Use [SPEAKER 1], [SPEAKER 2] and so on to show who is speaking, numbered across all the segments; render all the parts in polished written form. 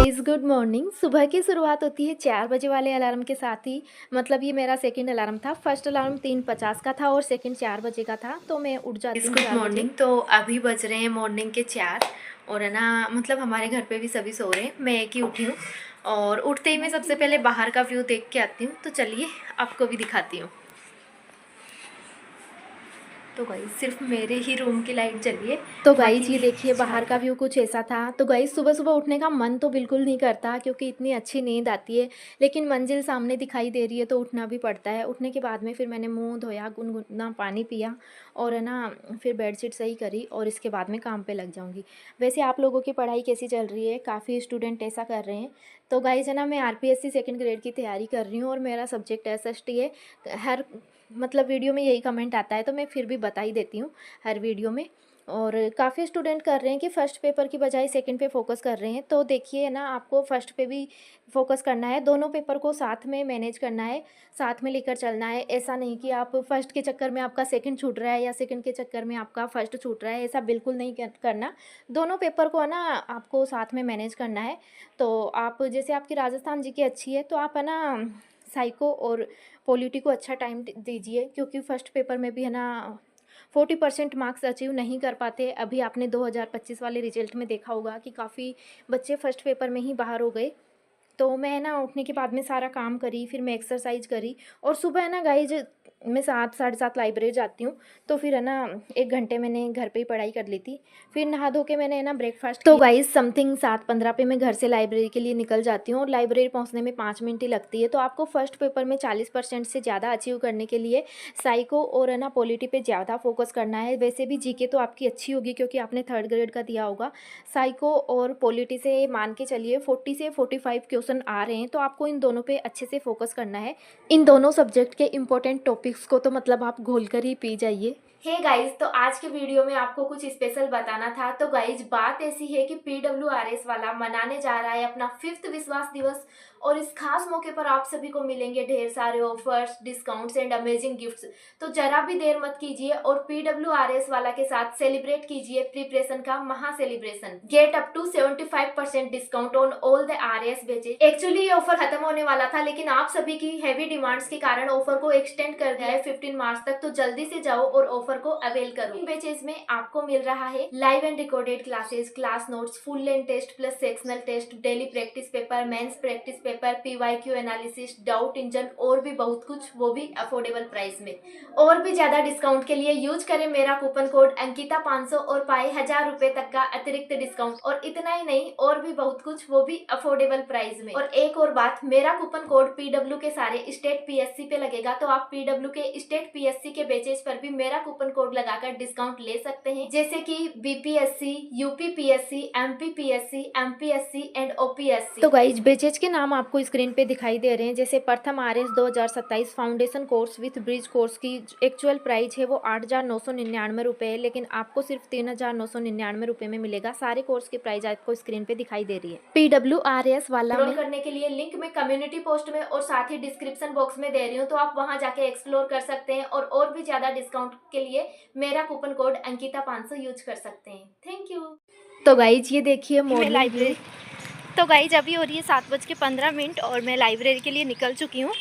[SPEAKER 1] Guys good morning. सुबह की शुरुआत होती है 4 बजे वाले अलार्म के साथ ही। मतलब ये मेरा सेकंड अलार्म था। फर्स्ट अलार्म 3:50 का था और सेकंड 4 बजे का था, तो मैं उठ जाती हूँ
[SPEAKER 2] गुड
[SPEAKER 1] 4 बजे।
[SPEAKER 2] मॉर्निंग। तो अभी बज रहे हैं मॉर्निंग के 4 और है ना, मतलब हमारे घर पे भी सभी सो रहे हैं, मैं एक ही उठी हूँ। और उठते ही मैं सबसे पहले बाहर का व्यू देख के आती हूँ। तो चलिए आपको भी दिखाती हूँ। तो गाइस सिर्फ मेरे ही रूम की लाइट जली है।
[SPEAKER 1] तो गाइज
[SPEAKER 2] बाकी
[SPEAKER 1] ये देखिए बाहर
[SPEAKER 2] छत
[SPEAKER 1] का व्यू कुछ ऐसा था। तो गाइज सुबह सुबह उठने का मन तो बिल्कुल नहीं करता क्योंकि इतनी अच्छी नींद आती है, लेकिन मंजिल सामने दिखाई दे रही है तो उठना भी पड़ता है। उठने के बाद में फिर मैंने मुंह धोया, गुनगुना पानी पिया और है ना फिर बेडशीट सही करी और इसके बाद में काम पे लग जाऊंगी। वैसे आप लोगों की पढ़ाई कैसी चल रही है? काफ़ी स्टूडेंट ऐसा कर रहे हैं। तो गाइज है ना, मैं आरपीएससी सेकंड ग्रेड की तैयारी कर रही हूँ और मेरा सब्जेक्ट एसएसटी है। हर मतलब वीडियो में यही कमेंट आता है तो मैं फिर भी बता ही देती हूँ हर वीडियो में। और काफ़ी स्टूडेंट कर रहे हैं कि फ़र्स्ट पेपर की बजाय सेकंड पे फोकस कर रहे हैं। तो देखिए ना, आपको फ़र्स्ट पे भी फोकस करना है, दोनों पेपर को साथ में मैनेज करना है, साथ में लेकर चलना है। ऐसा नहीं कि आप फ़र्स्ट के चक्कर में आपका सेकंड छूट रहा है या सेकंड के चक्कर में आपका फ़र्स्ट छूट रहा है, ऐसा बिल्कुल नहीं करना। दोनों पेपर को है ना आपको साथ में मैनेज करना है। तो आप जैसे आपकी राजस्थान जी की अच्छी है तो आप है ना साइको और पॉलिटी को अच्छा टाइम दीजिए, क्योंकि फ़र्स्ट पेपर में भी है ना 40% मार्क्स अचीव नहीं कर पाते। अभी आपने 2025 वाले रिजल्ट में देखा होगा कि काफ़ी बच्चे फर्स्ट पेपर में ही बाहर हो गए। तो मैं ना उठने के बाद में सारा काम करी, फिर मैं एक्सरसाइज करी और सुबह है ना गाइज मैं 7 साढ़े 7 लाइब्रेरी जाती हूँ। तो फिर है ना 1 घंटे मैंने घर पे ही पढ़ाई कर ली थी। फिर नहा धो के मैंने है ना ब्रेकफास्ट तो गाइज समथिंग 7:15 पे मैं घर से लाइब्रेरी के लिए निकल जाती हूँ और लाइब्रेरी पहुँचने में 5 मिनट ही लगती है। तो आपको फर्स्ट पेपर में 40% से ज़्यादा अचीव करने के लिए साइको और है ना पॉलिटी पे ज़्यादा फोकस करना है। वैसे भी जीके तो आपकी अच्छी होगी क्योंकि आपने थर्ड ग्रेड का दिया होगा। साइको और पॉलिटी से मान के चलिए 40 से 45 क्वेश्चन आ रहे हैं, तो आपको इन दोनों पे अच्छे से फोकस करना है। इन दोनों सब्जेक्ट के इम्पोर्टेंट टॉपिक्स को तो मतलब आप घोल कर ही पी जाइए। हे गाइज, तो आज के वीडियो में आपको कुछ स्पेशल बताना था। तो गाइज बात ऐसी है कि PWRS वाला मनाने जा रहा है अपना 5th विश्वास दिवस और इस खास मौके पर आप सभी को मिलेंगे ढेर सारे offers, discounts and amazing gifts. तो जरा भी देर मत कीजिए और PWRS वाला के साथ सेलिब्रेट कीजिए प्रिपरेशन का महा celebration. Get up to 75% discount on all the RS batches. Actually ये ऑफर खत्म होने वाला था, लेकिन आप सभी की हैवी डिमांड्स के कारण ऑफर को एक्सटेंड कर दिया है 15 मार्च तक। तो जल्दी से जाओ और ऑफर को अवेल करो। इन बेचेज में आपको मिल रहा है live and recorded classes, class notes, full length test plus sectional test, daily practice paper, mains practice paper, PYQ analysis, doubt engine और भी बहुत कुछ, वो भी अफोर्डेबल प्राइस में। और भी ज्यादा डिस्काउंट के लिए यूज करें मेरा कूपन कोड अंकिता 500 और पाए 1000 रुपए तक का अतिरिक्त डिस्काउंट। और इतना ही नहीं, और भी बहुत कुछ, वो भी अफोर्डेबल प्राइस में। और एक और बात, मेरा कूपन कोड PW के सारे स्टेट PSC पे लगेगा, तो आप PW के स्टेट PSC के बेचेज पर भी मेरा कूपन कोड लगाकर डिस्काउंट ले सकते हैं, जैसे कि BPSC, UPPSC, MPPSC, MPSC and OPSC। तो गाइज बेचेज के नाम आपको स्क्रीन पे दिखाई दे रहे हैं। जैसे प्रथम RS 2027 foundation course with bridge course की एक्चुअल प्राइस है वो 8,999 रुपये है, लेकिन आपको सिर्फ 3,999 रुपये में मिलेगा। सारे कोर्स की प्राइस आपको स्क्रीन पे दिखाई दे रही है। PWRS वाला में करने के लिए लिंक में कम्युनिटी पोस्ट में और साथ ही डिस्क्रिप्शन बॉक्स में दे रही हूँ, तो आप वहां जाके एक्सप्लोर कर सकते हैं। और भी ज्यादा डिस्काउंट के लिए मेरा कूपन कोड अंकिता 500 यूज कर सकते हैं। Thank you. तो गाइज ये देखिए मॉर्निंग लाइब्रेरी। तो गाइज अभी हो रही है 7:15 और मैं लाइब्रेरी के लिए निकल चुकी हूँ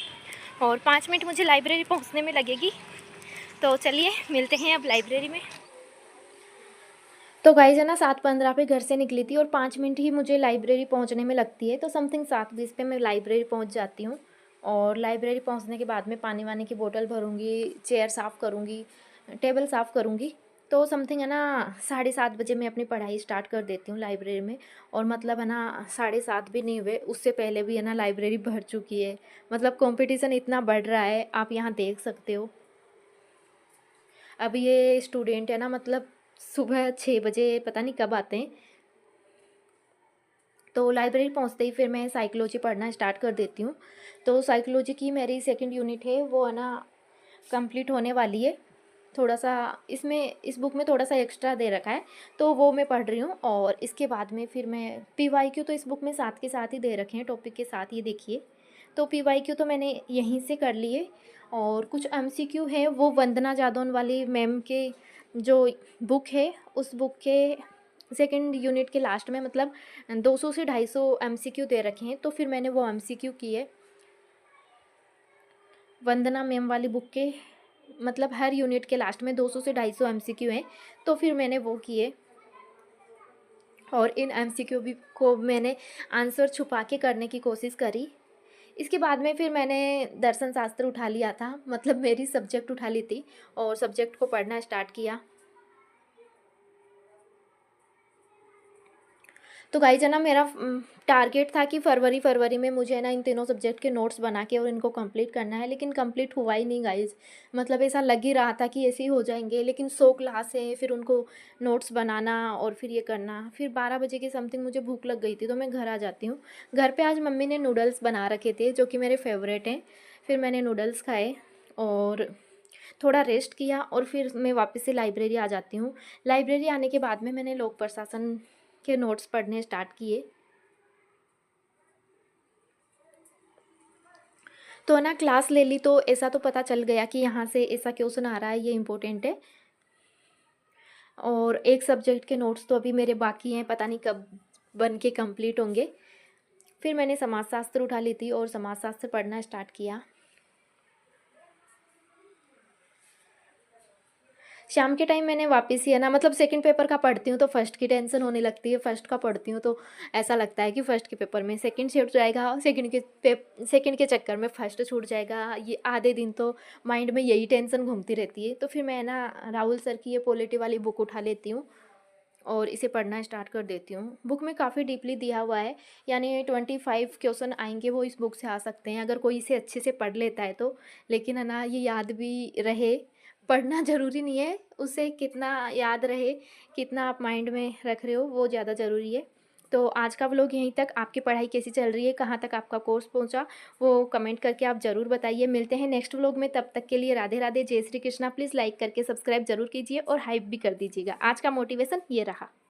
[SPEAKER 1] और 5 मिनट मुझे लाइब्रेरी पहुँचने में लगेगी। तो चलिए मिलते हैं अब लाइब्रेरी में। तो गाइज है ना 7:15 पे घर से निकली थी और 5 मिनट ही मुझे लाइब्रेरी पहुंचने में लगती है। तो समथिंग 7:20 पे मैं लाइब्रेरी पहुंच जाती हूँ। और लाइब्रेरी पहुंचने के बाद में पानी वानी की बोतल भरूँगी, चेयर साफ़ करूँगी, टेबल साफ़ करूँगी। तो समथिंग है ना 7:30 बजे मैं अपनी पढ़ाई स्टार्ट कर देती हूँ लाइब्रेरी में। और मतलब है ना 7:30 भी नहीं हुए, उससे पहले भी है ना लाइब्रेरी भर चुकी है। मतलब कंपटीशन इतना बढ़ रहा है, आप यहाँ देख सकते हो। अब ये स्टूडेंट है ना, मतलब सुबह 6 बजे पता नहीं कब आते हैं। तो लाइब्रेरी पहुंचते ही फिर मैं साइकोलॉजी पढ़ना स्टार्ट कर देती हूँ। तो साइकोलॉजी की मेरी सेकंड यूनिट है वो है ना कंप्लीट होने वाली है। थोड़ा सा इसमें इस बुक में थोड़ा सा एक्स्ट्रा दे रखा है, तो वो मैं पढ़ रही हूँ। और इसके बाद में फिर मैं PYQ तो इस बुक में साथ के साथ ही दे रखे हैं, टॉपिक के साथ, ये देखिए। तो PYQ तो मैंने यहीं से कर लिए। और कुछ MCQ है वो वंदना जादौन वाली मैम के जो बुक है, उस बुक के सेकंड यूनिट के लास्ट में मतलब 200 से 250 एमसीक्यू दे रखे हैं, तो फिर मैंने वो एमसीक्यू किए वंदना मैम वाली बुक के। मतलब हर यूनिट के लास्ट में 200 से 250 एमसीक्यू हैं, तो फिर मैंने वो किए और इन एमसीक्यू भी को मैंने आंसर छुपा के करने की कोशिश करी। इसके बाद में फिर मैंने दर्शन शास्त्र उठा लिया था, मतलब मेरी सब्जेक्ट उठा ली थी और सब्जेक्ट को पढ़ना स्टार्ट किया। तो गाइज है ना, मेरा टारगेट था कि फरवरी में मुझे ना इन तीनों सब्जेक्ट के नोट्स बना के और इनको कंप्लीट करना है, लेकिन कंप्लीट हुआ ही नहीं गाइज। मतलब ऐसा लग ही रहा था कि ऐसे ही हो जाएंगे, लेकिन 100 क्लास है, फिर उनको नोट्स बनाना और फिर ये करना। फिर 12 बजे के समथिंग मुझे भूख लग गई थी, तो मैं घर आ जाती हूँ। घर पर आज मम्मी ने नूडल्स बना रखे थे जो कि मेरे फेवरेट हैं। फिर मैंने नूडल्स खाए और थोड़ा रेस्ट किया और फिर मैं वापस से लाइब्रेरी आ जाती हूँ। लाइब्रेरी आने के बाद में मैंने लोक प्रशासन के नोट्स पढ़ने स्टार्ट किए। तो ना क्लास ले ली तो ऐसा तो पता चल गया कि यहाँ से ऐसा क्वेश्चन आ रहा है, ये इम्पोर्टेंट है। और एक सब्जेक्ट के नोट्स तो अभी मेरे बाकी हैं, पता नहीं कब बन के कंप्लीट होंगे। फिर मैंने समाजशास्त्र उठा ली थी और समाजशास्त्र पढ़ना स्टार्ट किया। शाम के टाइम मैंने वापस ही है ना, मतलब सेकंड पेपर का पढ़ती हूँ तो फर्स्ट की टेंशन होने लगती है, फर्स्ट का पढ़ती हूँ तो ऐसा लगता है कि फर्स्ट के पेपर में सेकंड छूट जाएगा और सेकंड के चक्कर में फर्स्ट छूट जाएगा। ये आधे दिन तो माइंड में यही टेंशन घूमती रहती है। तो फिर मैं ना राहुल सर की ये पॉलिटी वाली बुक उठा लेती हूँ और इसे पढ़ना स्टार्ट कर देती हूँ। बुक में काफ़ी डीपली दिया हुआ है, यानी 25 क्वेश्चन आएंगे वो इस बुक से आ सकते हैं अगर कोई इसे अच्छे से पढ़ लेता है तो। लेकिन है ना, ये याद भी रहे, पढ़ना ज़रूरी नहीं है, उसे कितना याद रहे, कितना आप माइंड में रख रहे हो, वो ज़्यादा ज़रूरी है। तो आज का व्लॉग यहीं तक। आपकी पढ़ाई कैसी चल रही है, कहाँ तक आपका कोर्स पहुँचा, वो कमेंट करके आप ज़रूर बताइए। मिलते हैं नेक्स्ट व्लॉग में, तब तक के लिए राधे राधे, जय श्री कृष्णा। प्लीज़ लाइक करके सब्सक्राइब जरूर कीजिए और हाइप भी कर दीजिएगा। आज का मोटिवेशन ये रहा।